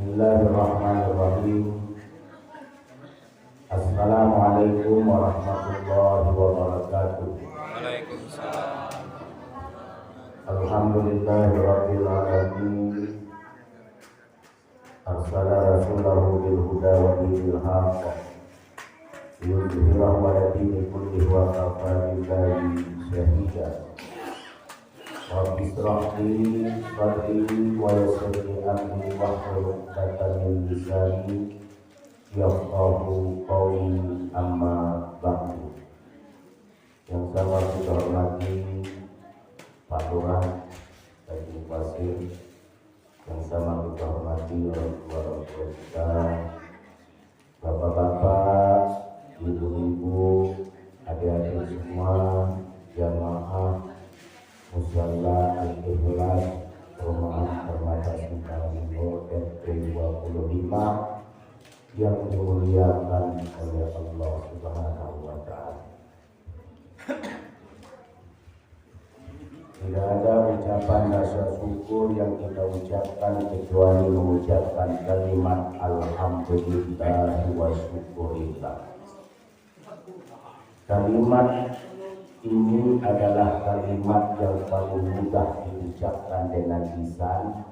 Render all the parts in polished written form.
Bismillahirrahmanirrahim. Assalamualaikum warahmatullahi wabarakatuh. Waalaikumsalam. Alhamdulillahirabbil alamin. Arsala rasulahu bil huda wa dinil haqq liyudhhirahu 'ala dini kullihi wa kafa billahi shahida. Rabbi shrah li sadri wa yassir li amri wahlul 'uqdatam min lisani yafqahu qawli, amma ba'du. Yang sama kita hormati Pak Lurah Tanjung Pasir, yang sama kita hormati orang tua kita, bapak-bapak, ibu-ibu, adik-adik semua, jamaah musalla al-ikhlas perumahan Permata Sintang Timur RT 25 yang dimuliakan oleh Allah Subhanahu wa Ta'ala. Tidak ada ucapan rasa syukur yang kita ucapkan kecuali mengucapkan kalimat alhamdulillah wa syukurillah. Kalimat ini adalah kalimat yang paling mudah diucapkan dengan lisan,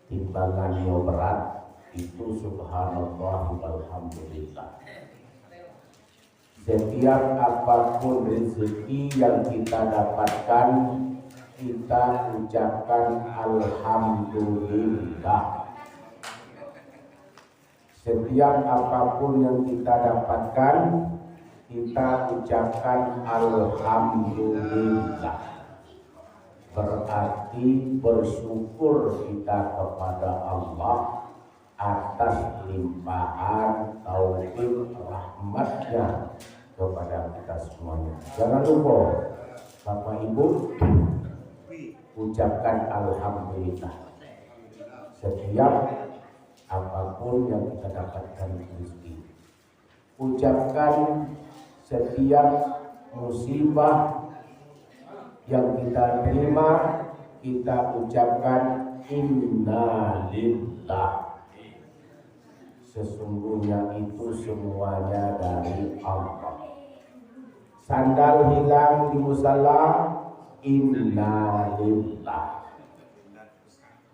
timbangannya berat, itu subhanallah walhamdulillah. Setiap apapun rezeki yang kita dapatkan, kita ucapkan alhamdulillah. Setiap apapun yang kita dapatkan, kita ucapkan alhamdulillah. Berarti bersyukur kita kepada Allah atas limpahan taufik rahmatnya kepada kita semuanya. Jangan lupa Bapak Ibu ucapkan alhamdulillah setiap apapun yang kita dapatkan rezeki. Ucapkan setiap musibah yang kita terima, kita ucapkan innalillah. Sesungguhnya itu semuanya dari Allah. Sandal hilang di musala, innalillah.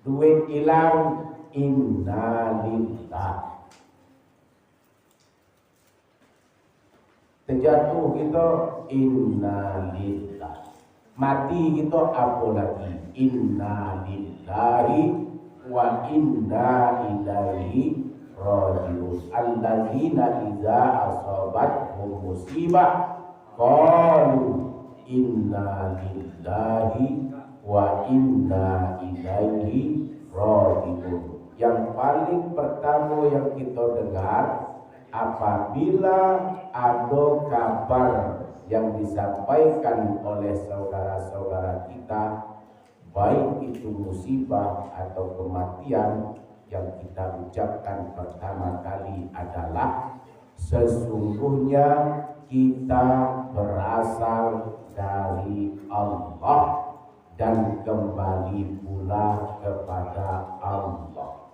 Duit hilang, innalillah. Terjatuh kita, innalillah. Mati kita apa lagi? Innalillahi wa inna ilaihi rajiun. Alladzina idza asabathum musibah qalu inna lillahi wa inna ilaihi rajiun. Yang paling pertama yang kita dengar apabila ada kabar yang disampaikan oleh saudara-saudara kita, baik itu musibah atau kematian, yang kita ucapkan pertama kali adalah sesungguhnya kita berasal dari Allah dan kembali pula kepada Allah.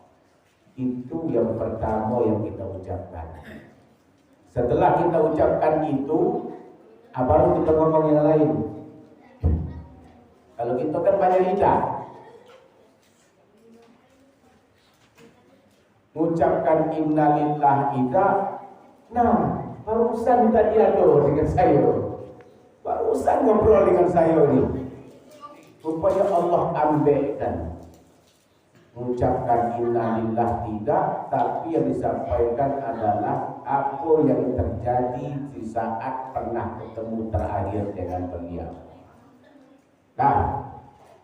Itu yang pertama yang kita ucapkan. Setelah kita ucapkan itu, baru kita ngomong yang lain. Kalau kita kan banyak lidah, mengucapkan innalillah ida. Nah, barusan tadi ada dengan saya, barusan ngobrol dengan saya ini, supaya Allah ambilkan. Mengucapkan innalillah tidak, tapi yang disampaikan adalah apa yang terjadi di saat pernah ketemu terakhir dengan beliau. Nah,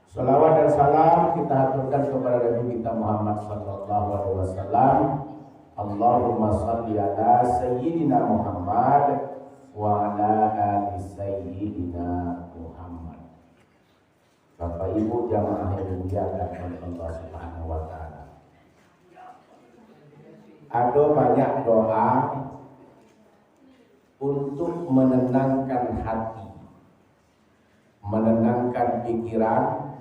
salawat dan salam kita haturkan kepada Nabi kita Muhammad sallallahu alaihi wasallam. Allahumma shalli ala sayyidina Muhammad wa ala ali sayyidina Muhammad. Bapak Ibu jamaah yang dimuliakan oleh Allah Subhanahu wa taala. Ada banyak doa untuk menenangkan hati, menenangkan pikiran,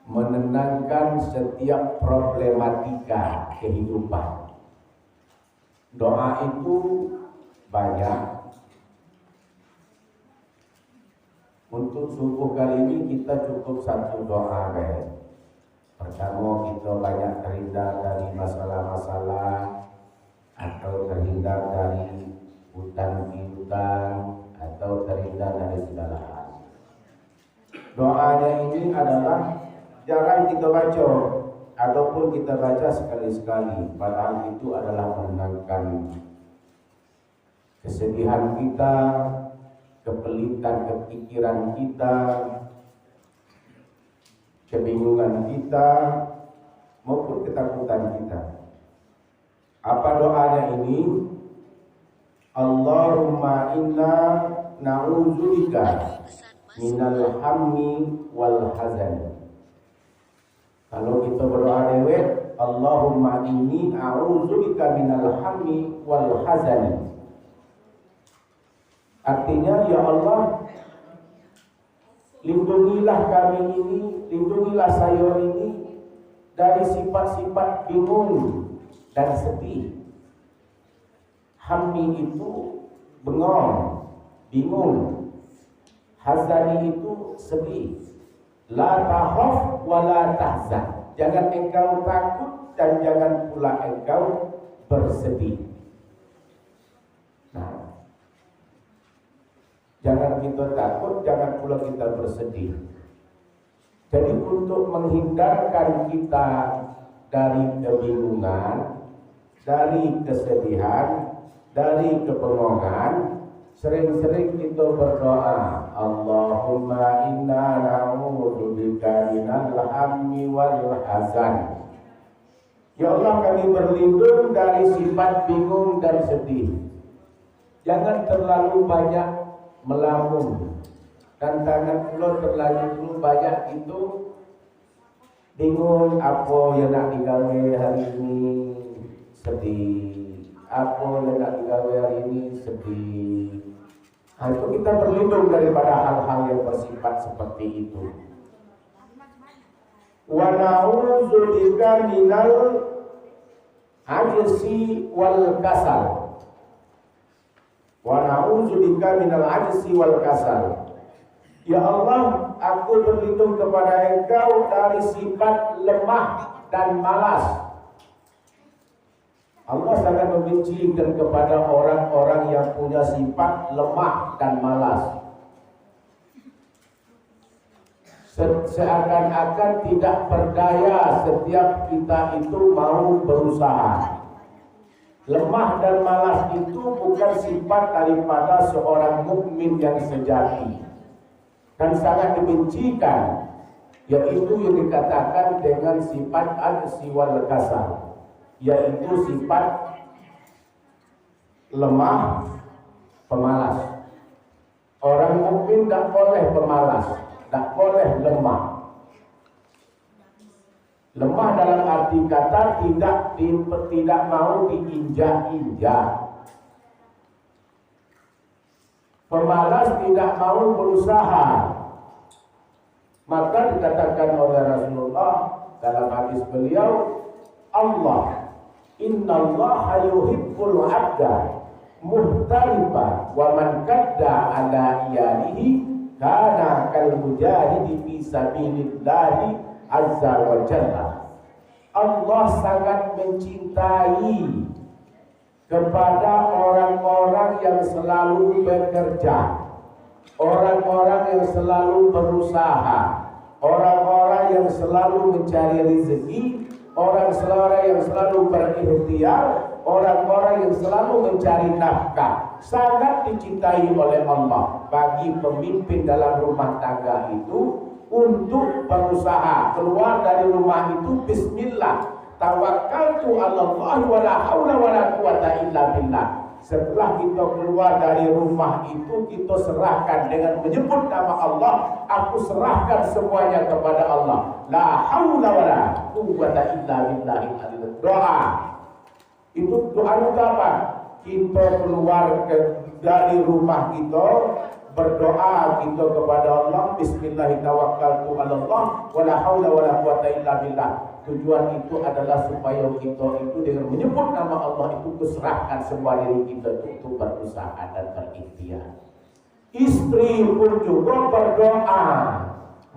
menenangkan setiap problematika kehidupan. Doa itu banyak. Untuk subuh kali ini kita cukup satu doa, guys. Pertama, kita banyak terhindar dari masalah-masalah atau terhindar dari hutang piutang atau terhindar dari segala hal. Doanya ini adalah jarang kita baca, ataupun kita baca sekali-sekali. Padahal itu adalah menenangkan kesedihan kita, kepelitan kepikiran kita, kebingungan kita, maupun ketakutan kita. Apa doanya ini? Allahumma inna na'udzubika minal hammi wal hazan. Kalau kita berdoa dewek, Allahumma inni a'udzubika minal hammi wal hazan. Artinya, ya Allah, lindungilah kami ini, lindungilah saya ini dari sifat-sifat bingung dan sedih. Hammi itu bengong, bingung. Hazani itu sedih. La takhaf wa la tahzan. Jangan engkau takut dan jangan pula engkau bersedih. Nah, jangan kita takut, jangan pula kita bersedih. Jadi untuk menghindarkan kita dari kebingungan, dari kesedihan, dari kebengongan, sering-sering kita berdoa, Allahumma inna na'udzubika minal hammi wal hazan. Ya Allah, kami berlindung dari sifat bingung dan sedih. Jangan terlalu banyak melamun, dan jangan pula terlalu banyak itu bingung apa yang nak digawe hari ini, sedih, apa yang nak digawe hari ini, sedih. Nah, itu kita berlindung daripada hal-hal yang bersifat seperti itu. Wa na'udzubika minal ajzi wal kasal. Wa na'udzubika minal ajzi wal kasal. Ya Allah, aku berlindung kepada Engkau dari sifat lemah dan malas. Allah sangat membenci kepada orang-orang yang punya sifat lemah dan malas. Seakan-akan tidak berdaya setiap kita itu mau berusaha. Lemah dan malas itu bukan sifat daripada seorang mukmin yang sejati, dan sangat dibencikan, yaitu yang dikatakan dengan sifat ajzi wal kasal, yaitu sifat lemah, pemalas. Orang mukmin tak boleh pemalas, tak boleh lemah. Lemah dalam arti kata tidak mau diinjak-injak. Pemalas tidak mau berusaha. Maka dikatakan oleh Rasulullah dalam hadis beliau, Allah, innallaha yuhibbul 'abda muhtarifa wa man kadda ala iyalihi kana kal mujahidi fi sabilillahi azza wa jalla. Allah sangat mencintai kepada orang-orang yang selalu bekerja, orang-orang yang selalu berusaha, orang-orang yang selalu mencari rezeki, orang-orang yang selalu berikhtiar, orang-orang yang selalu mencari nafkah. Sangat dicintai oleh Allah. Bagi pemimpin dalam rumah tangga itu untuk berusaha keluar dari rumah itu bismillah, tawakkaltu 'ala Allah wa la haula wa la quwata illa billah. Setelah kita keluar dari rumah itu, kita serahkan dengan menyebut nama Allah. Aku serahkan semuanya kepada Allah. La haula wa la quwata illa billahi. Doa itu doa apa? Kita keluar dari rumah kita berdoa kita kepada Allah, bismillahirrahmanirrahim, wala haula wala quwata illa billah. Tujuan itu adalah supaya kita itu dengan menyebut nama Allah itu keserahkan semua diri kita untuk berusaha dan berikhtiar. Istri pun juga berdoa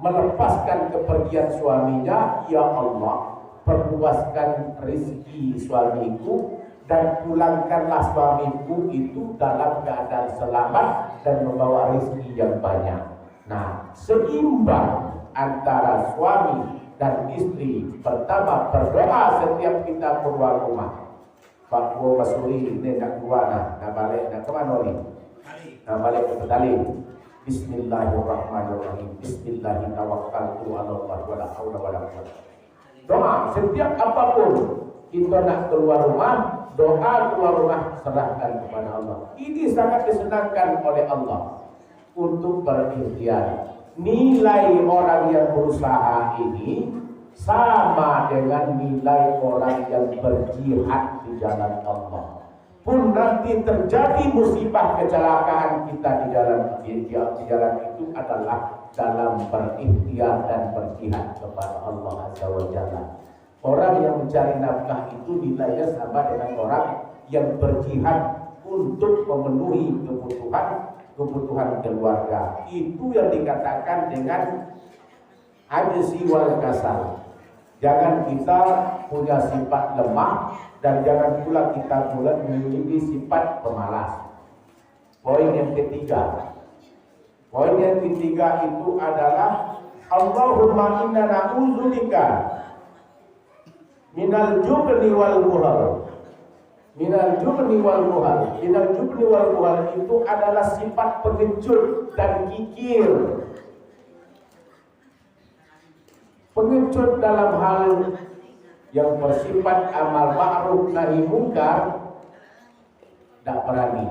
melepaskan kepergian suaminya, ya Allah, perluaskan rezeki suamiku dan pulangkanlah suamiku itu dalam keadaan selamat dan membawa rezeki yang banyak. Nah, seimbang antara suami dan istri. Pertama, berdoa setiap kita keluar rumah. Pak Bo Masuri ini nak keluar nak balik nak kemana ni? Nak balik ke Betaling. Bismillahirrahmanirrahim. Bismillahirrahmanirrahim. Wala haula wala quwwata. Doa setiap apapun kita nak keluar rumah, doa keluar rumah serahkan kepada Allah. Ini sangat disenangkan oleh Allah untuk berikhtiar. Nilai orang yang berusaha ini sama dengan nilai orang yang berjihad di jalan Allah. Pun nanti terjadi musibah kecelakaan kita di jalan itu adalah dalam berikhtiar dan berjihad kepada Allah Azza wa Jalla. Orang yang mencari nafkah itu nilainya sama dengan orang yang berjihad untuk memenuhi kebutuhan keluarga. Itu yang dikatakan dengan ajzi wal kasal. Jangan kita punya sifat lemah dan jangan pula kita memiliki sifat pemalas. Poin yang ketiga itu adalah Allahumma inna na'udzubika minal jubni wal buhal. Minal jubni wal buhal itu adalah sifat pengecut dan kikir. Pengecut dalam hal yang bersifat amal ma'ruf nahi mungkar tidak berani.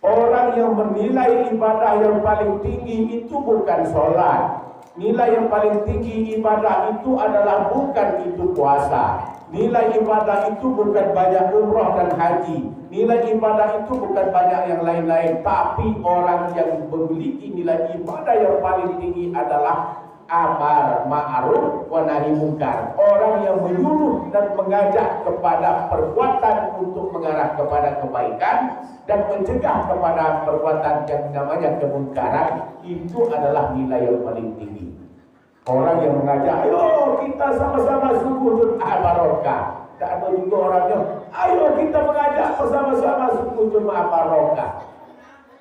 Orang yang menilai ibadah yang paling tinggi itu bukan sholat. Nilai yang paling tinggi ibadah itu adalah bukan itu puasa. Nilai ibadah itu bukan banyak umrah dan haji. Nilai ibadah itu bukan banyak yang lain-lain. Tapi orang yang memiliki nilai ibadah yang paling tinggi adalah amar ma'ruf wa nahi mungkar. Orang yang menyuruh dan mengajak kepada perbuatan untuk mengarah kepada kebaikan dan mencegah kepada perbuatan yang namanya kemungkaran, itu adalah nilai yang paling tinggi. Orang yang mengajak, ayo kita sama-sama sungguh Jum'ah barokah. Tak ada juga orangnya, ayo kita mengajak bersama-sama sungguh Jum'ah barokah.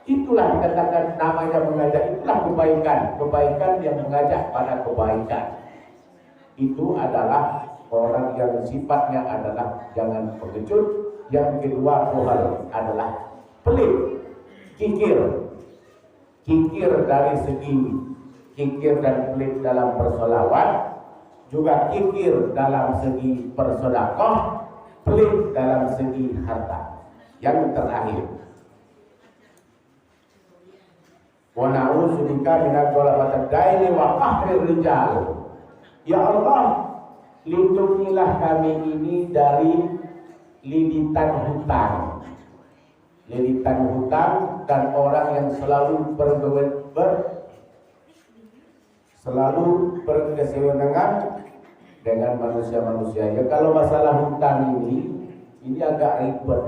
Itulah dikatakan namanya mengajak, itulah kebaikan yang mengajak pada kebaikan. Itu adalah orang yang sifatnya adalah jangan pengecut. Yang kedua adalah pelit, kikir dari segi kikir dan pelit dalam bersolawat, juga kikir dalam segi bersedekah, pelit dalam segi harta. Yang terakhir, wa na'udzubika minal ghalabatid daini wa qahrir rijal. Ya Allah, lindungilah kami ini dari lilitan hutang dan orang yang selalu berkesewenangan dengan manusia-manusia. Ya, kalau masalah hutang ini agak ribet.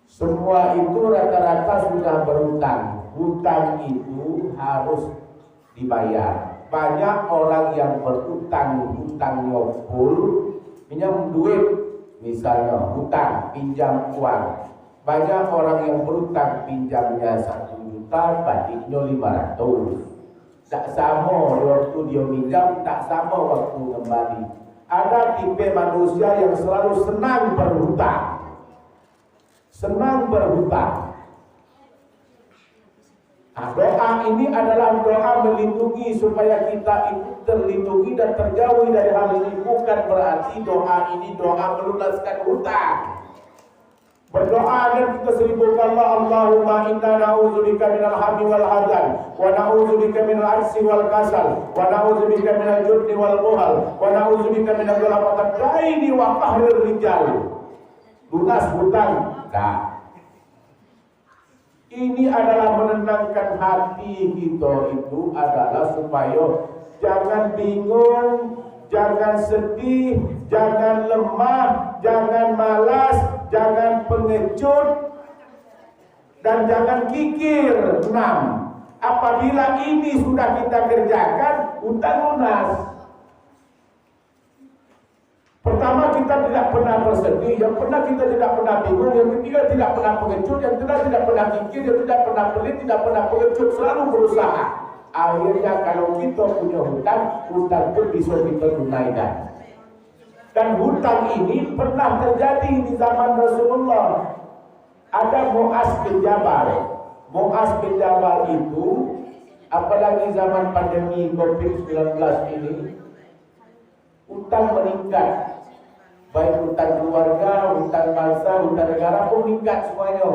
Semua itu rata-rata sudah berhutang. Hutang itu harus dibayar. Banyak orang yang berhutang, hutangnya full, pinjam duit, misalnya hutang, pinjam uang. Banyak orang yang berhutang, pinjamnya 1 juta, baliknya 500. Tak sama waktu dia pinjam, tak sama waktu kembali. Ada tipe manusia yang selalu senang berhutang. Doa ini adalah doa melindungi supaya kita itu terlindungi dan terjauhi dari hal ini. Bukan berarti doa ini doa melunaskan hutang. Berdoa dan kita seribukan Allahumma inna na'udzubika minal hammi wal hazan wa na'udzubika minal ajzi wal kasal wa na'udzubika minal jubni wal buhal wa na'udzubika minal ghalabatid daini wa qahrir rijal. Lunas hutang, tak. Ini adalah menenangkan hati kita itu adalah supaya jangan bingung, jangan sedih, jangan lemah, jangan malas, jangan pengecut, dan jangan kikir. 6. Apabila ini sudah kita kerjakan, utang lunas. Pertama, kita tidak pernah bersedih. Yang pernah kita tidak pernah bingung. Yang ketiga, tidak pernah pengecut. Yang ketiga, tidak pernah kikir. Yang tidak pernah pelit, tidak pernah pengecut. Selalu berusaha. Akhirnya kalau kita punya hutang, hutang itu bisa kita tunaikan. Dan hutang ini pernah terjadi di zaman Rasulullah. Ada Mu'az bin Jabal. Mu'az bin Jabal itu, apalagi zaman pandemi COVID-19 ini, hutang meningkat. Baik hutang keluarga, hutang bangsa, hutang negara pun meningkat semuanya.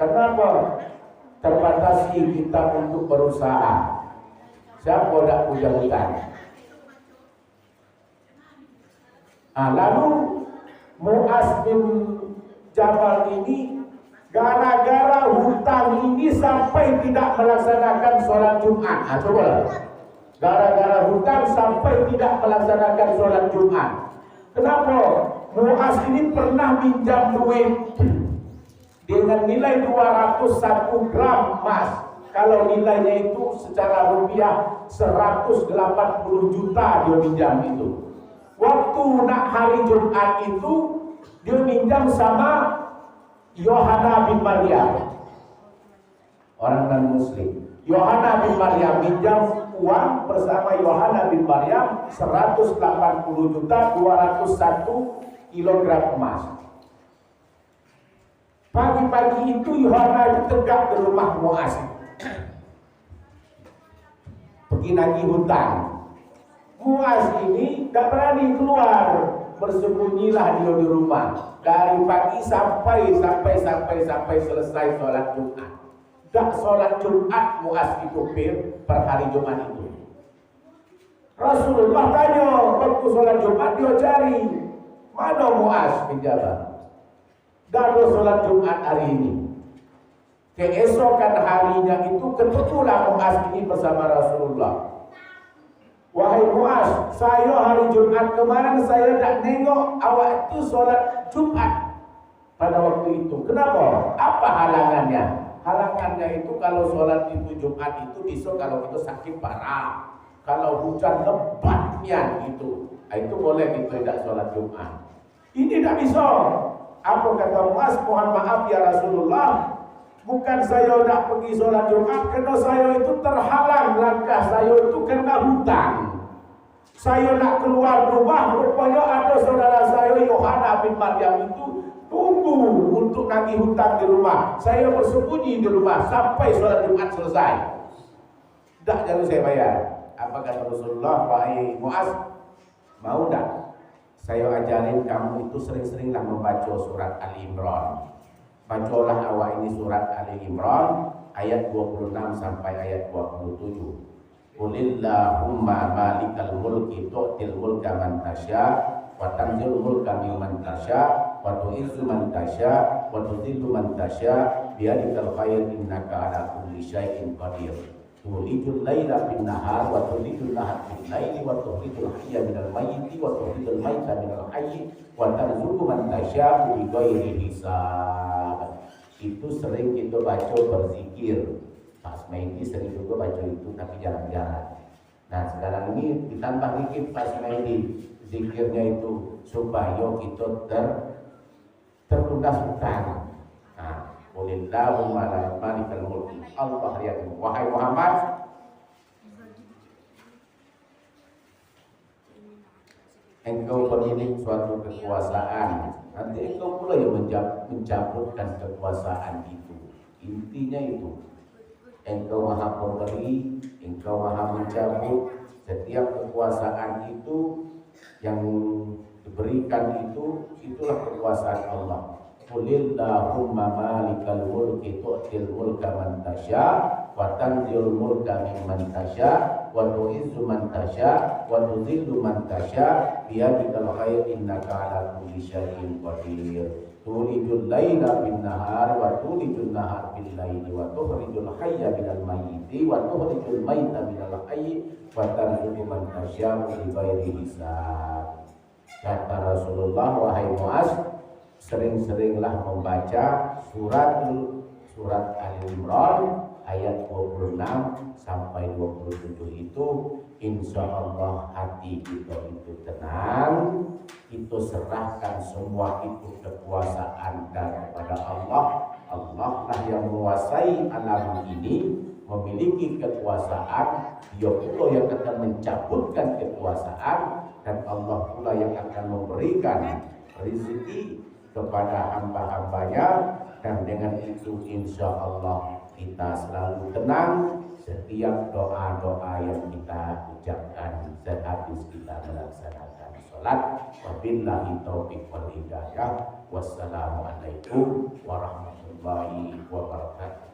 Kenapa? Terbatasi kita untuk berusaha. Siapa tak punya hutang? Lalu Mu'az bin Jabal ini gara-gara hutang ini sampai tidak melaksanakan sholat Jumat. Coba. Gara-gara hutang sampai tidak melaksanakan sholat Jumat. Kenapa? Mu'az ini pernah minjam duit dengan nilai 201 gram emas. Kalau nilainya itu secara rupiah 180 juta dia minjam itu. Waktu nak hari Jumat itu dia minjam sama Yohana bin Maryam, orang non-muslim. Yohana bin Maryam minjam uang bersama Yohana bin Maryam 180 juta 201 kilogram emas. Pagi-pagi itu Yohana itu tegak di rumah Mu'az, pergi nagih hutang. Mu'az ini gak berani keluar, bersembunyilah dia di rumah dari pagi sampai selesai sholat Jumat. Dak sholat Jumat Mu'az itu per hari Jumat itu. Rasulullah tanya waktu sholat Jumat, dia cari mana Mu'az bin Jabal. Dak ada sholat Jumat hari ini. Keesokan harinya itu kebetulan Mu'az ini bersama Rasulullah. Wahai Mu'az, saya hari Jumat kemarin saya tak nengok awak itu sholat Jumat pada waktu itu. Kenapa? Apa halangannya? Halangannya itu kalau sholat itu Jumat itu bisa kalau kita sakit parah, kalau hujan lebatnya itu boleh kita tidak sholat Jumat. Ini tidak bisa. Apa kata Mu'az? Mohon maaf ya Rasulullah, bukan saya tidak pergi sholat Jumat karena saya itu terhalang langkah saya itu karena hutang. Saya nak keluar rumah, rupanya ada saudara saya Yohana bin Maryam itu tunggu untuk nagih hutang di rumah. Saya bersembunyi di rumah sampai sholat Jumat selesai. Tak jadi saya bayar. Apa kata Rasulullah? Wahai Mu'az, mau tak saya ajarin kamu itu sering-seringlah membaca surat Ali Imran. Bacalah awal ini surat Ali Imran ayat 26 sampai ayat 27. Qulillahumma malikal mulki tu'til mulka man tasya wa tanzilul mulka mimman tasya wa tu'izzu man tasya wa tudhillu man tasya biyadikal khair innaka ala kulli syai'in qadir. Tulijul laila bin nahar wa tulijul nahar bil laili wa tukhrijul hayya minal mayyiti wa tukhrijul mayyita minal hayyi wa tarzuqu man tasya bi ghairi hisab. Itu sering kita baca berzikir. Pas main ini sering juga baca itu tapi jarang-jarang. Nah sekarang ini ditambah dikit pas main ini zikirnya itu supaya kita terlunas hutang. Nah, Qulillahumma malikal mulki Allah yakum. Wahai Muhammad, engkau pemilik suatu kekuasaan. Nanti engkau pula yang mencabutkan kekuasaan itu. Intinya itu. Engkau maha pemberi, engkau maha mencabut. Setiap kekuasaan itu yang diberikan itu, itulah kekuasaan Allah. Qulillahumma malikal mulki tu'til mulka man tasya wa tanzilul mulka mimman tasya wa tu'izzu man tasya wa tudhillu man tasya biyadikal khair innaka ala kulli syai'in qadir. tulijul laila bin nahar wa tulijul nahar bil laili wa tukhrijul hayya minal mayyiti wa tukhrijul mayyita minal hayyi wa tarzuqu man tasya'u bi ghairi hisab. Kata Rasulullah, wahai Muaz, sering-seringlah membaca surat Al-Imran ayat 26 sampai 27 itu, insya Allah hati kita itu tenang. Itu serahkan semua itu kekuasaan kepada Allah. Allah lah yang menguasai alam ini, memiliki kekuasaan. Dia pula yang akan mencabutkan kekuasaan, dan Allah pula yang akan memberikan rezeki kepada hamba-hambanya. Dan dengan itu insya Allah kita selalu tenang setiap doa-doa yang kita ucapkan sehabis kita melaksanakan sholat. Wabillahi taufiq wal hidayah. Wassalamualaikum warahmatullahi wabarakatuh.